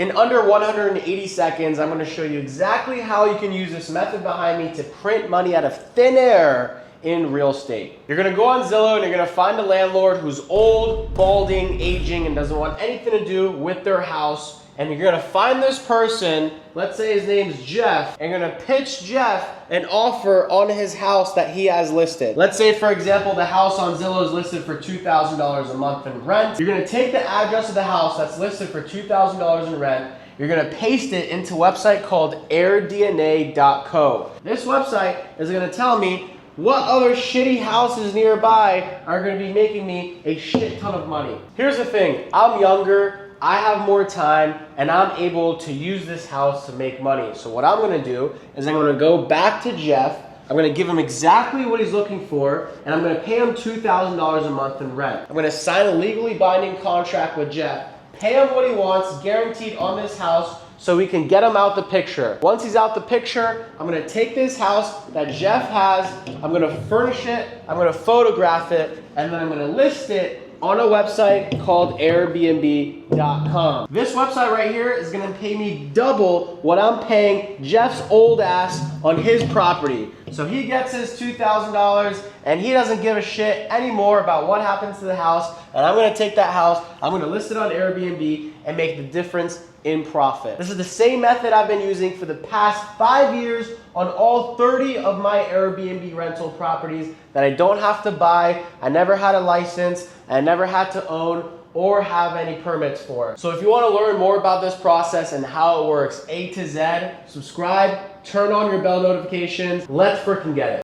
In under 180 seconds, I'm gonna show you exactly how you can use this method behind me to print money out of thin air in real estate. You're gonna go on Zillow and you're gonna find a landlord who's old, balding, aging, and doesn't want anything to do with their house. And you're gonna find this person, let's say his name's Jeff, and you're gonna pitch Jeff an offer on his house that he has listed. Let's say, for example, the house on Zillow is listed for $2,000 a month in rent. You're gonna take the address of the house that's listed for $2,000 in rent. You're gonna paste it into a website called airdna.co. This website is gonna tell me what other shitty houses nearby are gonna be making me a shit ton of money. Here's the thing, I'm younger, I have more time, and I'm able to use this house to make money. So what I'm gonna do is I'm gonna go back to Jeff, I'm gonna give him exactly what he's looking for, and I'm gonna pay him $2,000 a month in rent. I'm gonna sign a legally binding contract with Jeff, pay him what he wants, guaranteed on this house, so we can get him out the picture. Once he's out the picture, I'm gonna take this house that Jeff has, I'm gonna furnish it, I'm gonna photograph it, and then I'm gonna list it on a website called Airbnb.com. This website right here is gonna pay me double what I'm paying Jeff's old ass on his property. So he gets his $2,000 and he doesn't give a shit anymore about what happens to the house. And I'm gonna take that house, I'm gonna list it on Airbnb and make the difference in profit. This is the same method I've been using for the past 5 years on all 30 of my Airbnb rental properties that I don't have to buy, I never had a license, I never had to own or have any permits for. So if you want to learn more about this process and how it works A to Z, subscribe, turn on your bell notifications, let's freaking get it.